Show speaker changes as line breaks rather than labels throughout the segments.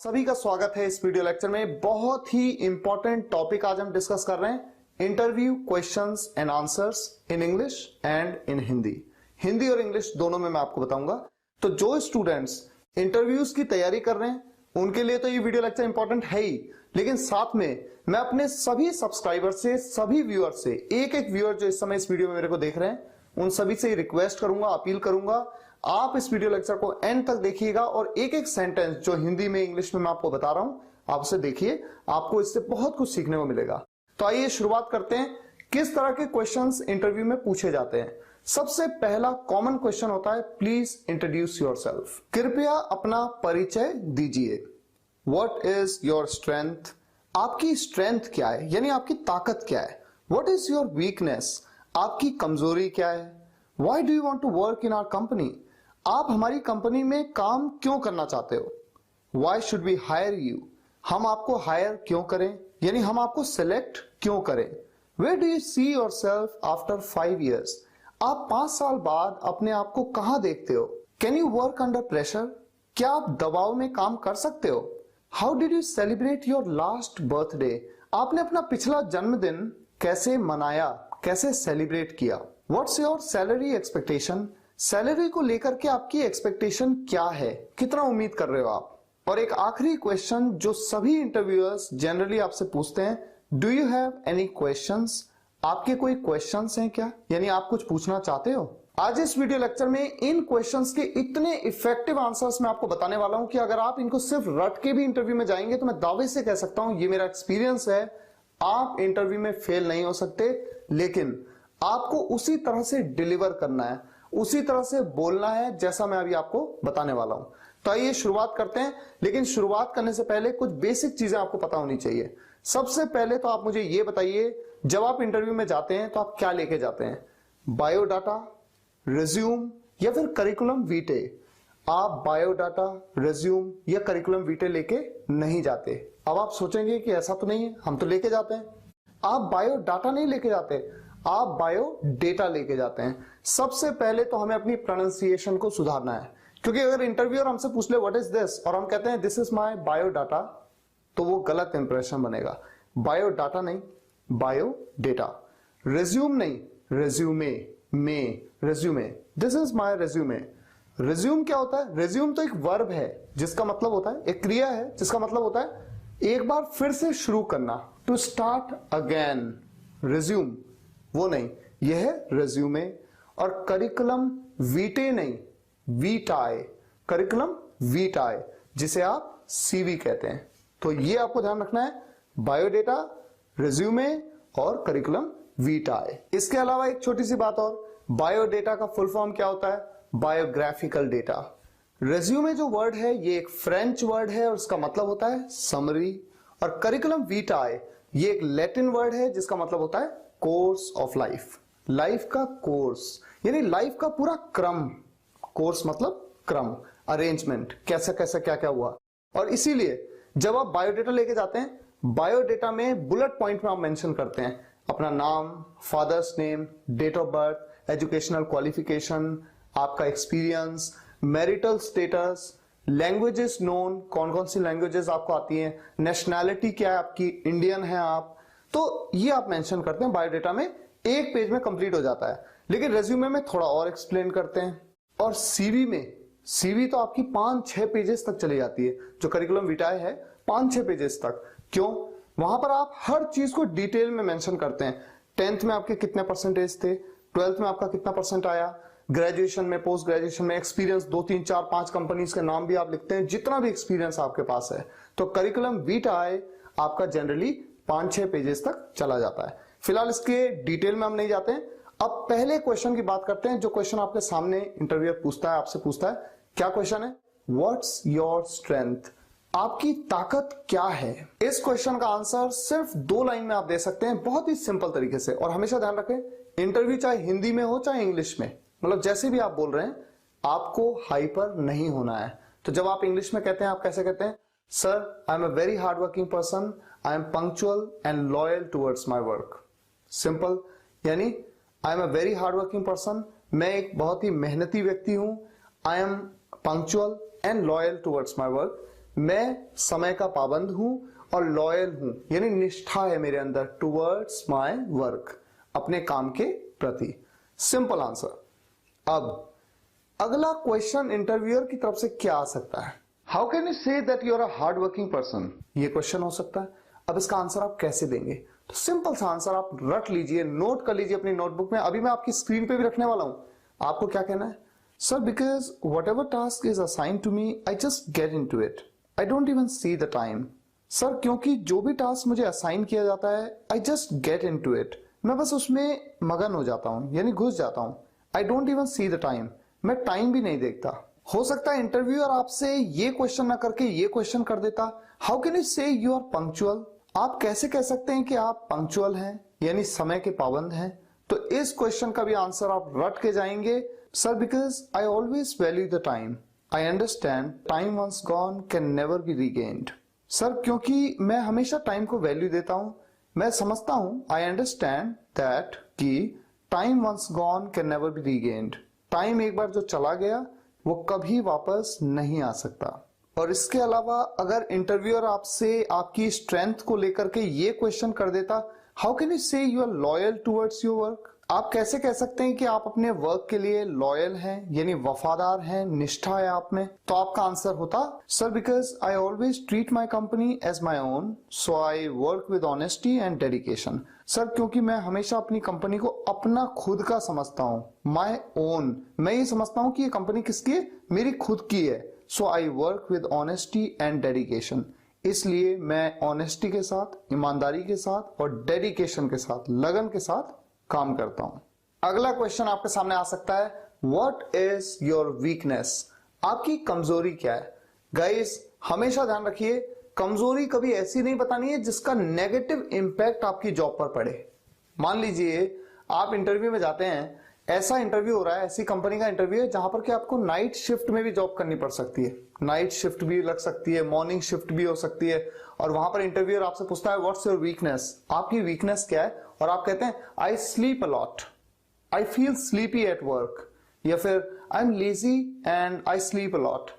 सभी का स्वागत है इस वीडियो लेक्चर में। बहुत ही इंपॉर्टेंट टॉपिक आज हम डिस्कस कर रहे हैं, interview questions and answers in English and in Hindi. Hindi और इंग्लिश दोनों में मैं आपको बताऊंगा। तो जो स्टूडेंट्स इंटरव्यूज की तैयारी कर रहे हैं उनके लिए तो ये वीडियो लेक्चर इंपॉर्टेंट है ही, लेकिन साथ में मैं अपने सभी सब्सक्राइबर से, सभी व्यूअर से, एक एक व्यूअर जो इस समय इस वीडियो में मेरे को देख रहे हैं, उन सभी से रिक्वेस्ट करूंगा, अपील करूंगा, आप इस वीडियो लेक्चर को एंड तक देखिएगा और एक एक सेंटेंस जो हिंदी में इंग्लिश में मैं आपको बता रहा हूं आप उसे देखिए, आपको इससे बहुत कुछ सीखने को मिलेगा। तो आइए शुरुआत करते हैं, किस तरह के क्वेश्चंस इंटरव्यू में पूछे जाते हैं। सबसे पहला कॉमन क्वेश्चन होता है, प्लीज इंट्रोड्यूस योरसेल्फ। कृपया अपना परिचय दीजिए। What is your strength? आपकी स्ट्रेंथ क्या है, यानी आपकी ताकत क्या है। What is your weakness? आपकी कमजोरी क्या है। Why do you want to work in our company? आप हमारी कंपनी में काम क्यों करना चाहते हो। Why should we hire you? हम आपको हायर क्यों करें, यानी हम आपको सिलेक्ट क्यों करें। Where do you see yourself after 5 years? आप 5 साल बाद अपने आप को कहां देखते हो। Can you work under pressure? क्या आप दबाव में काम कर सकते हो। How did you celebrate your last birthday? आपने अपना पिछला जन्मदिन कैसे मनाया, कैसे सेलिब्रेट किया। What's your salary expectation? Salary को लेकर के आपकी एक्सपेक्टेशन क्या है, कितना उम्मीद कर रहे हो आप। और एक आखिरी क्वेश्चन जो सभी इंटरव्यूअर्स जनरली आपसे पूछते हैं, do you have any questions? आपके कोई क्वेश्चंस हैं क्या, यानी आप कुछ पूछना चाहते हो। आज इस वीडियो लेक्चर में इन क्वेश्चंस के इतने इफेक्टिव आंसर्स मैं आपको बताने वाला हूं कि अगर आप इनको सिर्फ रट के भी इंटरव्यू में जाएंगे तो मैं दावे से कह सकता हूं, ये मेरा एक्सपीरियंस है, आप इंटरव्यू में फेल नहीं हो सकते। लेकिन आपको उसी तरह से डिलीवर करना है, उसी तरह से बोलना है जैसा मैं अभी आपको बताने वाला हूं। तो आइए शुरुआत करते हैं, लेकिन शुरुआत करने से पहले कुछ बेसिक चीजें आपको पता होनी चाहिए। सबसे पहले तो आप मुझे यह बताइए, जब आप इंटरव्यू में जाते हैं तो आप क्या लेके जाते हैं। बायोडाटा, रिज्यूम या फिर करिकुलम वीटे। आप बायोडाटा, रिज्यूम या करिकुलम वीटे लेके नहीं जाते। अब आप सोचेंगे कि ऐसा तो नहीं है, हम तो लेके जाते हैं। आप बायोडाटा नहीं लेके जाते, आप बायो डेटा लेके जाते हैं। सबसे पहले तो हमें अपनी प्रोनाउंसिएशन को सुधारना है, क्योंकि अगर इंटरव्यूअर हमसे पूछ ले व्हाट इज दिस और हम कहते हैं दिस इज माय बायोडाटा, तो वो गलत इंप्रेशन बनेगा। बायोडाटा नहीं, बायो डेटा। रिज्यूम नहीं, रिज्यूमे में, resume, this is my resume. Resume क्या होता है? रिज्यूम तो एक वर्ब है जिसका मतलब होता है, एक क्रिया है जिसका मतलब होता है एक बार फिर से शुरू करना, टू स्टार्ट अगेन। रिज्यूम वो नहीं, यह है रिज्यूमे। और करिकुलम वीटे नहीं, वीटाए, करिकुलम वीटाए, जिसे आप सीवी कहते हैं। तो ये आपको ध्यान रखना है, बायोडेटा, रिज्यूमे और करिकुलम वीटाए। इसके अलावा एक छोटी सी बात और, बायोडेटा का फुल फॉर्म क्या होता है? Biographical data. रिज्यूमे जो वर्ड है ये एक फ्रेंच वर्ड है और उसका मतलब होता है समरी। और करिकुलम वीटाए ये एक लैटिन वर्ड है जिसका मतलब होता है कोर्स ऑफ लाइफ। लाइफ का कोर्स यानी लाइफ का पूरा क्रम। कोर्स मतलब क्रम, अरेंजमेंट, कैसा कैसा क्या क्या हुआ। और इसीलिए जब आप बायोडेटा लेके जाते हैं, बायोडेटा में बुलेट पॉइंट में आप मेंशन करते हैं अपना नाम, father's name, date of birth, educational qualification, आपका experience, marital status, languages known, कौन कौन सी लैंग्वेजेस आपको आती हैं, नेशनैलिटी क्या है आपकी, इंडियन है आप, तो ये आप मेंशन करते हैं बायोडेटा में। एक पेज में कंप्लीट हो जाता है। लेकिन रेज्यूमे में थोड़ा और एक्सप्लेन करते हैं। और सीवी में, सीवी तो आपकी 5-6 पेजेस तक चली जाती है, जो करिकुलम विटाए है 5-6 पेजेस तक। क्यों? वहां पर आप हर चीज को डिटेल में मेंशन करते हैं। 10th में आपके कितने परसेंटेज थे, 12th में आपका कितना परसेंट आया, ग्रेजुएशन में, पोस्ट ग्रेजुएशन में एक्सपीरियंस 2, 3, 4, 5 कंपनीज के नाम भी आप लिखते हैं, जितना भी एक्सपीरियंस आपके पास है। तो करिकुलम वीटाए आपका जनरली 5-6 पेजेस तक चला जाता है। फिलहाल इसके डिटेल में हम नहीं जाते हैं। अब पहले क्वेश्चन की बात करते हैं, जो क्वेश्चन आपके सामने इंटरव्यूअर पूछता है, आपसे पूछता है। क्या क्वेश्चन है? What's your strength? आपकी ताकत क्या है। इस क्वेश्चन का आंसर सिर्फ 2 लाइन में आप दे सकते हैं, बहुत ही सिंपल तरीके से। और हमेशा ध्यान रखें, इंटरव्यू चाहे हिंदी में हो चाहे इंग्लिश में, मतलब जैसे भी आप बोल रहे हैं, आपको हाइपर नहीं होना है। तो जब आप इंग्लिश में कहते हैं, आप कैसे कहते हैं? Sir, I am a very hard working person, I am punctual and loyal towards my work. Simple, यानी I am a very hard working person, मैं एक बहुत ही मेहनती व्यक्ति हूं। I am punctual and loyal towards my work, मैं समय का पाबंद हूं और लॉयल हूं, यानी निष्ठा है मेरे अंदर टुवर्ड्स माय वर्क, अपने काम के प्रति। Simple answer. अब अगला क्वेश्चन इंटरव्यूअर की तरफ से क्या आ सकता है? How can you say that you are a hard working person? ये क्वेश्चन हो सकता है। अब इसका आंसर आप कैसे देंगे? तो सिंपल सा आंसर आप रट लीजिए, नोट कर लीजिए अपनी नोटबुक में। अभी मैं आपकी स्क्रीन पे भी रखने वाला हूं। आपको क्या कहना है? Sir, because whatever task is assigned to me, I just get into it, I don't even see the time. Sir, क्योंकि जो भी टास्क मुझे असाइन किया जाता है, I just get into it, मैं बस उसमें मगन हो जाता हूं, यानी घुस जाता हूं। आई don't even see the time, मैं टाइम भी नहीं देखता। हो सकता है इंटरव्यूअर आपसे ये क्वेश्चन ना करके ये क्वेश्चन कर देता, how can you say you are punctual? आप कैसे कह सकते हैं कि आप पंक्चुअल हैं, यानी समय के पाबंद हैं? तो इस क्वेश्चन का भी आंसर आप रट के जाएंगे, sir, because I always value the time, I understand time once gone can never be regained. Sir, क्योंकि मैं हमेशा टाइम को वैल्यू देता हूं, मैं समझता हूं, आई अंडरस्टैंड दैट कि time once gone can never be regained. Time एक बार जो चला गया वो कभी वापस नहीं आ सकता। और इसके अलावा अगर इंटरव्यूअर आपसे आपकी स्ट्रेंथ को लेकर के ये क्वेश्चन कर देता, how can you say you are loyal towards your work? आप कैसे कह सकते हैं कि आप अपने वर्क के लिए लॉयल हैं, यानी वफादार हैं, निष्ठा है आप में? तो आपका आंसर होता, sir, because I always treat my company as my own, so I work with honesty and dedication. Sir, क्योंकि मैं हमेशा अपनी कंपनी को अपना खुद का समझता हूं, माई ओन, मैं ये समझता हूं कि ये कंपनी किसकी है? मेरी खुद की है। So I work with honesty and dedication, इसलिए मैं ऑनेस्टी के साथ, ईमानदारी के साथ और डेडिकेशन के साथ, लगन के साथ काम करता हूं। अगला क्वेश्चन आपके सामने आ सकता है, व्हाट इज योर वीकनेस? आपकी कमजोरी क्या है? गाइस, हमेशा ध्यान रखिए, कमजोरी कभी ऐसी नहीं बतानी है जिसका नेगेटिव इंपैक्ट आपकी जॉब पर पड़े। मान लीजिए आप इंटरव्यू में जाते हैं, ऐसा इंटरव्यू हो रहा है, ऐसी कंपनी का इंटरव्यू है जहां पर कि आपको नाइट शिफ्ट में भी जॉब करनी पड़ सकती है, नाइट शिफ्ट भी लग सकती है, मॉर्निंग शिफ्ट भी हो सकती है, और वहां पर इंटरव्यूअर आपसे पूछता है, व्हाट्स योर वीकनेस? आपकी वीकनेस क्या है? और आप कहते हैं, I sleep a lot, I feel sleepy at work, या फिर I am lazy and I sleep a lot.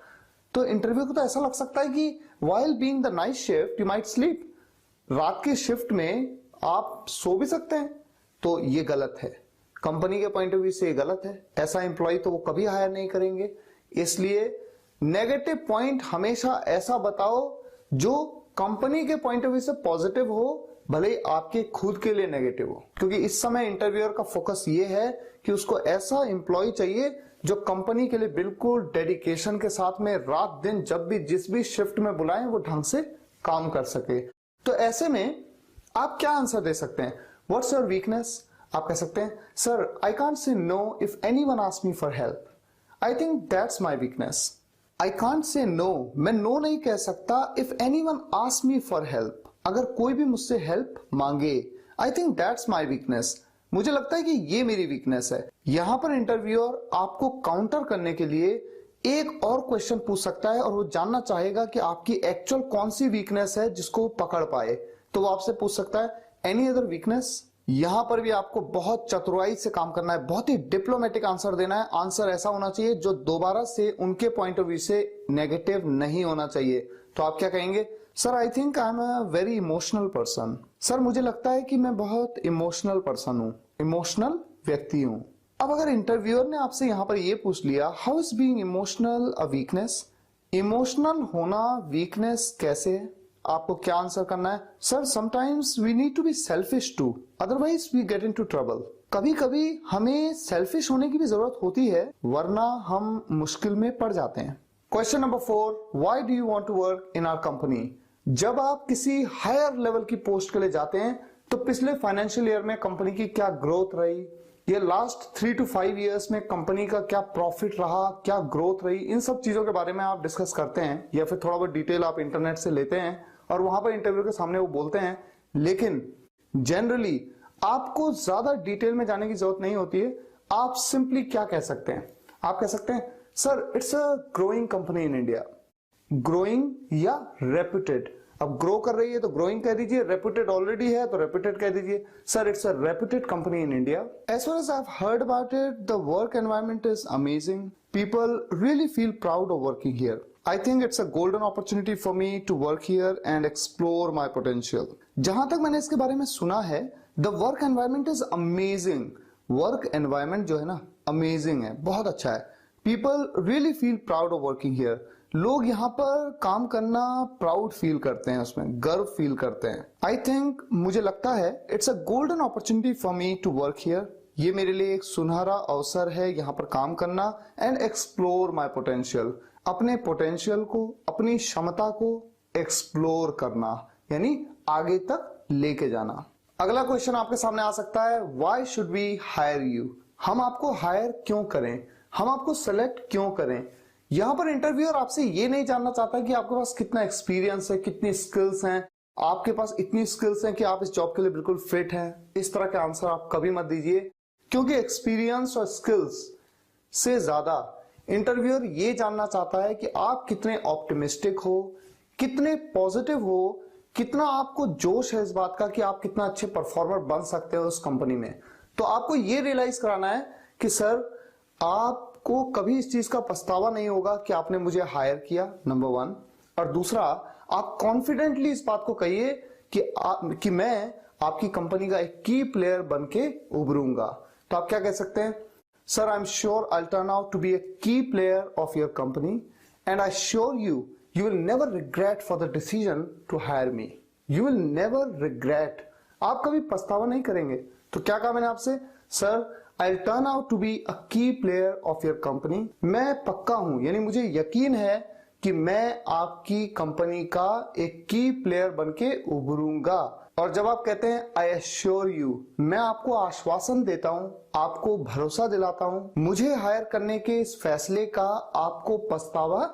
तो इंटरव्यू को तो ऐसा लग सकता है कि while being the night shift you might sleep, रात की शिफ्ट में आप सो भी सकते हैं। तो ये गलत है, कंपनी के पॉइंट ऑफ व्यू से ये गलत है। ऐसा एम्प्लॉय तो वो कभी हायर नहीं करेंगे। इसलिए नेगेटिव पॉइंट हमेशा ऐसा बताओ जो कंपनी के पॉइंट ऑफ व्यू से पॉजिटिव हो, भले ही आपके खुद के लिए नेगेटिव हो, क्योंकि इस समय इंटरव्यूअर का फोकस ये है कि उसको ऐसा एम्प्लॉय चाहिए जो कंपनी के लिए बिल्कुल डेडिकेशन के साथ में रात दिन जब भी जिस भी शिफ्ट में बुलाएं वो ढंग से काम कर सके। तो ऐसे में आप क्या आंसर दे सकते हैं? What's your weakness? आप कह सकते हैं, sir, I can't say no if anyone asks me for help, I think that's my weakness. I can't say no, मैं नो नहीं कह सकता if anyone asks me for help, अगर कोई भी मुझसे हेल्प मांगे, I think that's my weakness, मुझे लगता है कि ये मेरी वीकनेस है। यहां पर इंटरव्यूअर आपको काउंटर करने के लिए एक और क्वेश्चन पूछ सकता है और वो जानना चाहेगा कि आपकी एक्चुअल कौन सी वीकनेस है जिसको वो पकड़ पाए। तो वो आपसे पूछ सकता है, एनी अदर वीकनेस? यहां पर भी आपको बहुत चतुराई से काम करना है, बहुत ही डिप्लोमेटिक आंसर देना है। आंसर ऐसा होना चाहिए जो दोबारा से उनके पॉइंट ऑफ व्यू से नेगेटिव नहीं होना चाहिए। तो आप क्या कहेंगे? Sir, I think I am a very emotional person. Sir, मुझे लगता है कि मैं बहुत इमोशनल पर्सन हूं, इमोशनल व्यक्ति हूं। अब अगर इंटरव्यूअर ने आपसे यहां पर यह पूछ लिया, how is being emotional a weakness? Emotional होना वीकनेस कैसे है? आपको क्या आंसर करना है? Sir, sometimes we need to be selfish too, otherwise we get into trouble. कभी कभी हमें सेल्फिश होने की भी जरूरत होती है, वरना हम मुश्किल में पड़ जाते हैं। Question number 4, why do you want to work in our company? जब आप किसी हायर लेवल की पोस्ट के लिए जाते हैं तो पिछले फाइनेंशियल ईयर में कंपनी की क्या ग्रोथ रही, ये लास्ट 3 to 5 इयर्स में कंपनी का क्या प्रॉफिट रहा, क्या ग्रोथ रही, इन सब चीजों के बारे में आप डिस्कस करते हैं, या फिर थोड़ा बहुत डिटेल आप इंटरनेट से लेते हैं और वहां पर इंटरव्यू के सामने वो बोलते हैं। लेकिन जनरली आपको ज्यादा डिटेल में जाने की जरूरत नहीं होती है। आप सिंपली क्या कह सकते हैं? आप कह सकते हैं, sir, it's a growing company in India. Growing या रेप्यूटेड, अब ग्रो कर रही है तो ग्रोइंग कह दीजिए, रेप्यूटेड ऑलरेडी है तो रेप्यूटेड कह दीजिए। Sir, it's a reputed company in India. As far as I have heard about it, the work environment is amazing, people really feel proud of working here. I think it's a golden opportunity for me to work here and explore my potential. जहां तक मैंने इसके बारे में सुना है, the work environment is amazing. Work environment जो है ना, amazing है, बहुत अच्छा है. People really feel proud of working here. लोग यहाँ पर काम करना प्राउड फील करते हैं, उसमें गर्व फील करते हैं. आई थिंक, मुझे लगता है, it's a golden opportunity for me to work here. ये मेरे लिए एक सुनहरा अवसर है यहाँ पर काम करना एंड एक्सप्लोर माई पोटेंशियल. अपने पोटेंशियल को, अपनी क्षमता को एक्सप्लोर करना, यानी आगे तक लेके जाना. अगला क्वेश्चन आपके सामने आ सकता है, why should we hire you? हम आपको हायर क्यों करें, हम आपको सेलेक्ट क्यों करें? यहां पर इंटरव्यूअर आपसे ये नहीं जानना चाहता कि आपके पास कितना एक्सपीरियंस है, कितनी स्किल्स हैं, आपके पास इतनी स्किल्स हैं कि आप इस जॉब के लिए बिल्कुल फिट हैं. इस तरह के आंसर आप कभी मत दीजिए, क्योंकि एक्सपीरियंस और स्किल्स से ज्यादा इंटरव्यूअर ये जानना चाहता है कि आप कितने ऑप्टिमिस्टिक हो, कितने पॉजिटिव हो, कितना आपको जोश है इस बात का कि आप कितना अच्छे परफॉर्मर बन सकते हो उस कंपनी में. तो आपको ये रियलाइज कराना है कि सर, आपको कभी इस चीज का पछतावा नहीं होगा कि आपने मुझे हायर किया, नंबर 1. और दूसरा, आप कॉन्फिडेंटली इस बात को कहिए कि मैं आपकी कंपनी का एक की प्लेयर बन के उभरूंगा. तो आप क्या कह सकते हैं? Sir, I am sure I will turn out to be a key player of your company and I sure you will never regret for the decision to hire me. You will never regret. आप कभी पछतावा नहीं करेंगे. तो क्या कहा मैंने आपसे? Sir, I'll turn out to be a key player of your company. मैं पक्का हूं, यानी मुझे यकीन है कि मैं आपकी कंपनी का एक की प्लेयर बनके उभरूंगा. और जब आप कहते हैं I assure you, मैं आपको आश्वासन देता हूं, आपको भरोसा दिलाता हूं, मुझे हायर करने के इस फैसले का आपको पछतावा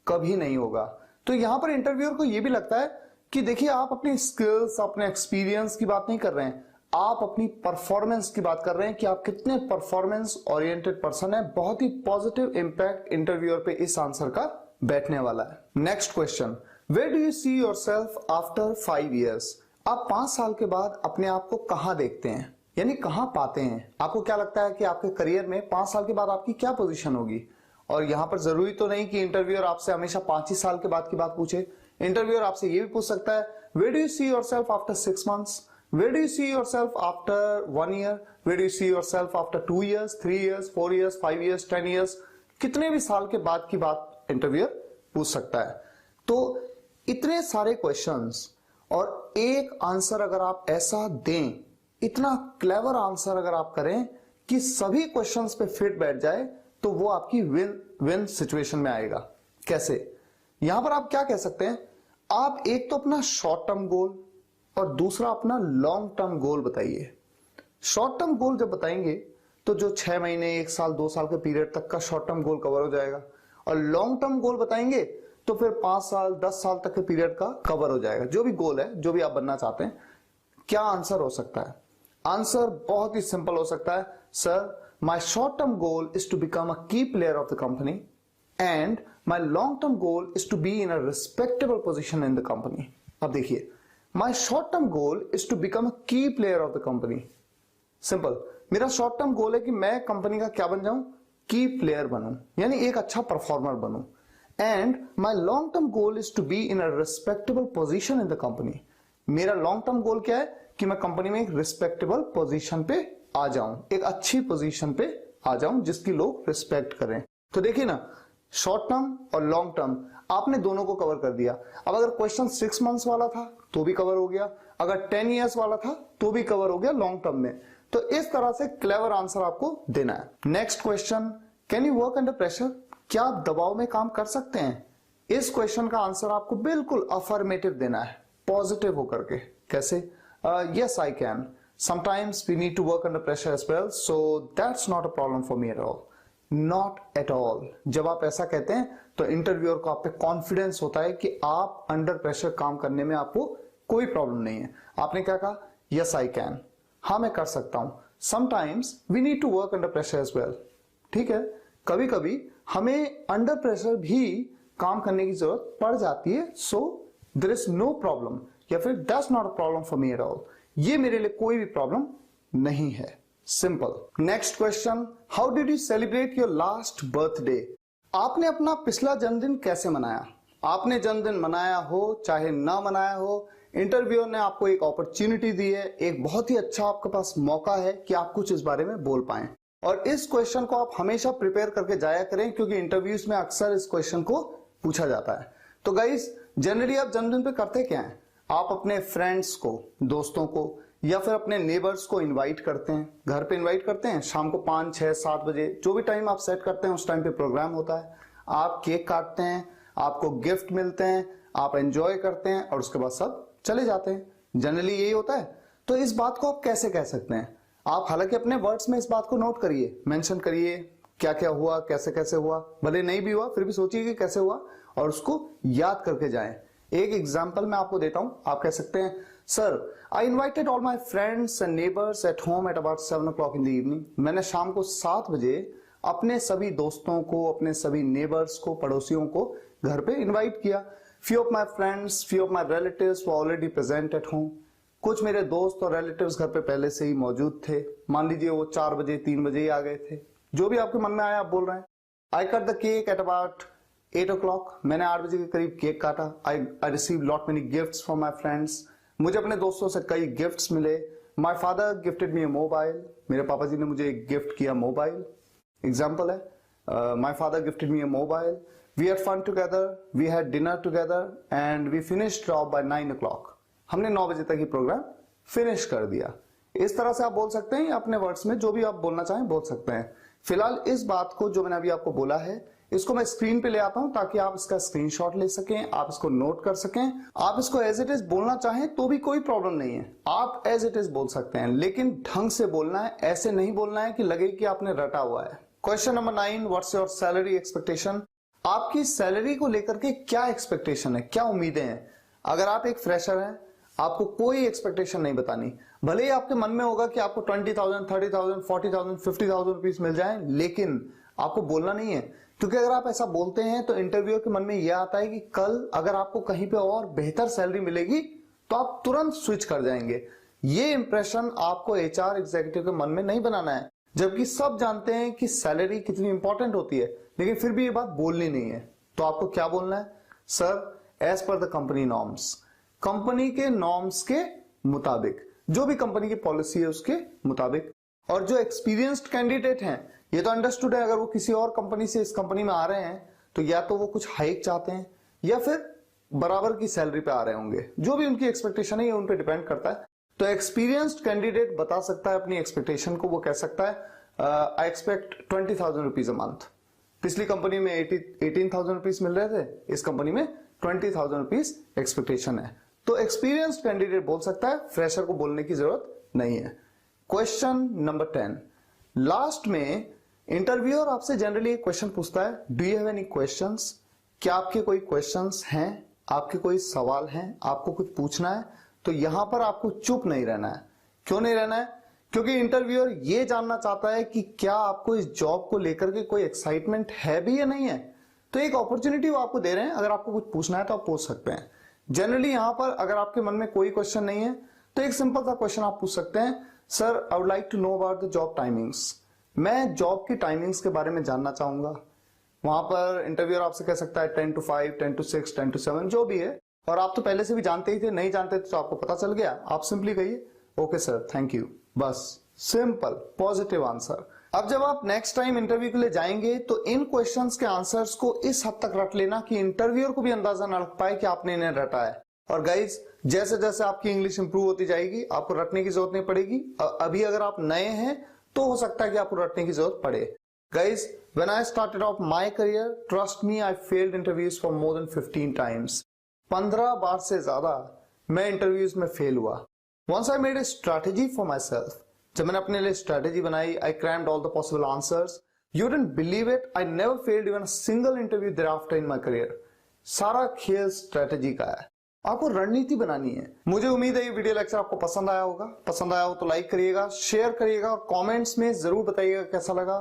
कभी नहीं होगा. तो यहां पर इंटरव्यूअर को यह भी लगता है कि देखिए, आप अपनी स्किल्स, अपने एक्सपीरियंस की बात नहीं कर रहे हैं, आप अपनी परफॉर्मेंस की बात कर रहे हैं कि आप कितने परफॉर्मेंस ओरिएंटेड पर्सन है. बहुत ही पॉजिटिव इंपैक्ट इंटरव्यूअर पे इस आंसर का बैठने वाला है. Next question, where do you see yourself after 5 years? आप 5 साल के बाद अपने आप को कहां देखते हैं, यानी कहां पाते हैं? आपको क्या लगता है कि आपके करियर में 5 साल के बाद आपकी क्या पोजीशन होगी? और यहां पर जरूरी तो नहीं कि इंटरव्यूअर आपसे हमेशा 5 ही साल के बाद की बात पूछे. इंटरव्यूअर आपसे यह भी पूछ सकता है, where do you see yourself after 6 months? Where do you see yourself after 1 year? Where do you see yourself after 2 years, 3 years, 4 years, 5 years, 10 years? कितने भी साल के बाद की बात इंटरव्यूअर पूछ सकता है. तो इतने सारे क्वेश्चंस और एक आंसर अगर आप ऐसा दें, इतना क्लेवर आंसर अगर आप करें कि सभी क्वेश्चंस पे फिट बैठ जाए, तो वो आपकी विन विन सिचुएशन में आएगा. कैसे? यहां पर आप क्या कह सकते हैं? आप एक तो अपना शॉर्ट टर्म गोल और दूसरा अपना लॉन्ग टर्म गोल बताइए. शॉर्ट टर्म गोल जब बताएंगे तो जो 6 महीने, 1 साल, 2 साल के पीरियड तक का शॉर्ट टर्म गोल कवर हो जाएगा. और लॉन्ग टर्म गोल बताएंगे तो फिर 5 साल, 10 साल तक के पीरियड का कवर हो जाएगा. जो भी गोल है, जो भी आप बनना चाहते हैं. क्या आंसर हो सकता है? आंसर बहुत ही सिंपल हो सकता है. Sir, my short term goal is to become a key player of the company and my long term goal is to be in a respectable position in the company. अब देखिए, My short-term goal is to become a key player of the company. Simple. मेरा short term गोल है कि मैं company का क्या बन जाऊं? की प्लेयर बनूं, यानी एक अच्छा परफॉर्मर बनूं. And my long term goal is to be in a respectable position in the company. मेरा लॉन्ग टर्म गोल क्या है कि मैं कंपनी में एक रिस्पेक्टेबल पोजीशन पे आ जाऊं, एक अच्छी पोजीशन पे आ जाऊं जिसकी लोग रिस्पेक्ट करें. तो देखिए ना, शॉर्ट टर्म और लॉन्ग टर्म आपने दोनों को कवर कर दिया. अब अगर क्वेश्चन 6 मंथ्स वाला था तो भी कवर हो गया, अगर 10 इयर्स वाला था तो भी कवर हो गया लॉन्ग टर्म में. तो इस तरह से क्लेवर आंसर आपको देना है. Next question, can you work under pressure? क्या आप दबाव में काम कर सकते हैं? इस क्वेश्चन का आंसर आपको बिल्कुल अफर्मेटिव देना है, पॉजिटिव होकर के. कैसे? Yes, I can. Sometimes we need to work under pressure as well, so that's not a problem for me at all. Not at all. जब आप ऐसा कहते हैं तो इंटरव्यूअर को आप पे कॉन्फिडेंस होता है कि आप अंडर प्रेशर काम करने में आपको कोई प्रॉब्लम नहीं है. आपने क्या कहा? Yes, I can. हाँ, मैं कर सकता हूं. Sometimes we need to work under pressure as well. ठीक है, कभी कभी हमें अंडर प्रेशर भी काम करने की जरूरत पड़ जाती है. So there is no problem, या फिर that's not a problem for me at all. ये मेरे लिए कोई भी प्रॉब्लम नहीं है. Simple. Next question, how did you celebrate your last birthday? आपने अपना पिछला जन्मदिन कैसे मनाया? आपने जन्मदिन मनाया हो चाहे ना मनाया हो, इंटरव्यूअर ने आपको एक अपॉर्चुनिटी दी है, एक बहुत ही अच्छा आपके पास मौका है कि आप कुछ इस बारे में बोल पाएं। और इस क्वेश्चन को आप हमेशा प्रिपेयर करके जाया करें, क्योंकि इंटरव्यूज में अक्सर इस क्वेश्चन को पूछा जाता है। तो गाइस, जनरली आप जन्मदिन पे करते क्या हैं? आप अपने फ्रेंड्स को, दोस्तों को या फिर अपने नेबर्स को इनवाइट करते हैं, घर पे इनवाइट करते हैं। शाम को 5, 6, 7 बजे जो भी टाइम आप सेट करते हैं उस टाइम पे प्रोग्राम होता है। आप केक काटते हैं, आपको गिफ्ट मिलते हैं, आप एंजॉय करते हैं और उसके बाद सब चले जाते हैं। जनरली यही होता है। तो इस बात को आप कैसे कह सकते हैं? आप हालांकि अपने वर्ड्स में इस बात को नोट करिए, मेंशन करिए क्या क्या हुआ, कैसे कैसे हुआ। भले नहीं भी हुआ फिर भी सोचिए कि कैसे हुआ और उसको याद करके जाएं। एक एग्जांपल मैं आपको देता हूं। आप कह सकते हैं, sir I invited all my friends and neighbours at home at about 7 o'clock in the evening. मैंने शाम को 7 बजे अपने सभी दोस्तों को, अपने सभी नेबर्स को, पड़ोसियों को घर पे इन्वाइट किया। Few of my friends, few of my relatives were already present at home. कुछ मेरे दोस्त और रिलेटिव्स घर पे पहले से ही मौजूद थे। मान लीजिए वो 4 बजे 3 बजे ही आ गए थे। जो भी आपके मन में आया आप बोल रहे हैं। I cut the cake at about 8 o'clock। मैंने 8 बजे के करीब केक काटा। I receive lot many gifts from my friends. मुझे अपने दोस्तों से कई गिफ्ट्स मिले। माई father gifted me a mobile. मेरे पापा जी ने मुझे एक गिफ्ट किया मोबाइल। एग्जाम्पल है, my father gifted me a mobile. We had fun together, we had dinner together and we finished off by 9 o'clock। हमने 9 बजे तक ही प्रोग्राम फिनिश कर दिया। इस तरह से आप बोल सकते हैं, अपने वर्ड्स में जो भी आप बोलना चाहें बोल सकते हैं। फिलहाल इस बात को जो मैंने अभी आपको बोला है इसको मैं स्क्रीन पे ले आता हूं ताकि आप इसका स्क्रीनशॉट ले सकें, आप इसको नोट कर सकें। आप इसको एज इट इज बोलना चाहें तो भी कोई प्रॉब्लम नहीं है, आप एज इट इज बोल सकते हैं, लेकिन ढंग से बोलना है। ऐसे नहीं बोलना है कि लगे कि आपने रटा हुआ है। Question number 9, what's your salary expectation? आपकी सैलरी को लेकर के क्या एक्सपेक्टेशन है, क्या उम्मीदें हैं? अगर आप एक फ्रेशर हैं, आपको कोई एक्सपेक्टेशन नहीं बतानी। भले ही आपके मन में होगा कि आपको 20,000, 30,000, 40,000, 50,000 रुपीज मिल जाए, लेकिन आपको बोलना नहीं है। क्योंकि अगर आप ऐसा बोलते हैं तो इंटरव्यूअर के मन में यह आता है कि कल अगर आपको कहीं पे और बेहतर सैलरी मिलेगी तो आप तुरंत स्विच कर जाएंगे। ये इंप्रेशन आपको एचआर एग्जीक्यूटिव के मन में नहीं बनाना है। जबकि सब जानते हैं कि सैलरी कितनी इंपॉर्टेंट होती है, लेकिन फिर भी ये बात बोलनी नहीं है। तो आपको क्या बोलना है? Sir, as per the company norms. Company के नॉर्म्स के मुताबिक, जो भी कंपनी की पॉलिसी है उसके मुताबिक। और जो एक्सपीरियंस्ड कैंडिडेट हैं, ये तो अंडरस्टूड है, अगर वो किसी और कंपनी से इस कंपनी में आ रहे हैं तो या तो वो कुछ हाइक चाहते हैं या फिर बराबर की सैलरी पे आ रहे होंगे। जो भी उनकी एक्सपेक्टेशन है ये उन पे डिपेंड करता है। तो एक्सपीरियंस्ड कैंडिडेट बता सकता है अपनी एक्सपेक्टेशन को। वो कह सकता है I expect 20,000 rupees a month. पिछली कंपनी में 18,000 रुपीज मिल रहे थे, इस कंपनी में 20,000 रुपीज एक्सपेक्टेशन है। तो एक्सपीरियंस्ड कैंडिडेट बोल सकता है, फ्रेशर को बोलने की जरूरत नहीं है। क्वेश्चन नंबर 10, लास्ट में इंटरव्यूअर आपसे जनरली एक क्वेश्चन पूछता है, do you have any questions? क्या आपके कोई क्वेश्चंस हैं, आपके कोई सवाल हैं, आपको कुछ पूछना है? तो यहां पर आपको चुप नहीं रहना है। क्यों नहीं रहना है? क्योंकि इंटरव्यूअर ये जानना चाहता है कि क्या आपको इस जॉब को लेकर के कोई एक्साइटमेंट है भी या नहीं है। तो एक अपॉर्चुनिटी वो आपको दे रहे हैं, अगर आपको कुछ पूछना है तो आप पूछ सकते हैं। जनरली यहां पर अगर आपके मन में कोई क्वेश्चन नहीं है तो एक सिंपल सा क्वेश्चन आप पूछ सकते हैं, sir I would like to know about the job timings. मैं जॉब की टाइमिंग्स के बारे में जानना चाहूंगा। वहां पर इंटरव्यूअर आपसे कह सकता है 10 to 5, 10 to 6, 10 to 7 जो भी है, और आप तो पहले से भी जानते ही थे, नहीं जानते थे तो आपको पता चल गया। आप सिंपली कहिए ओके सर, थैंक यू। बस सिंपल पॉजिटिव आंसर। अब जब आप नेक्स्ट टाइम इंटरव्यू के लिए जाएंगे तो इन क्वेश्चंस के आंसर्स को इस हद तक रट लेना कि इंटरव्यूअर को भी अंदाजा ना लग पाए कि आपने इन्हें रटा है। और गाइज, जैसे जैसे आपकी इंग्लिश इंप्रूव होती जाएगी आपको रटने की जरूरत नहीं पड़ेगी। अभी अगर आप नए हैं तो हो सकता है कि आपको रटने की जरूरत पड़े। Guys, when I started off my career, trust me, I failed interviews for more than 15 times. 15 बार से ज्यादा मैं इंटरव्यूज में फेल हुआ। Once I made a strategy for myself, जब मैंने अपने लिए स्ट्रैटेजी बनाई, I crammed all the possible answers. You don't believe it, I never failed even a single interview thereafter in my career. सारा खेल strategy का है, आपको रणनीति बनानी है। मुझे उम्मीद है ये वीडियो लेक्चर आपको पसंद आया होगा। पसंद आया हो तो लाइक करिएगा, शेयर करिएगा और कमेंट्स में जरूर बताइएगा कैसा लगा।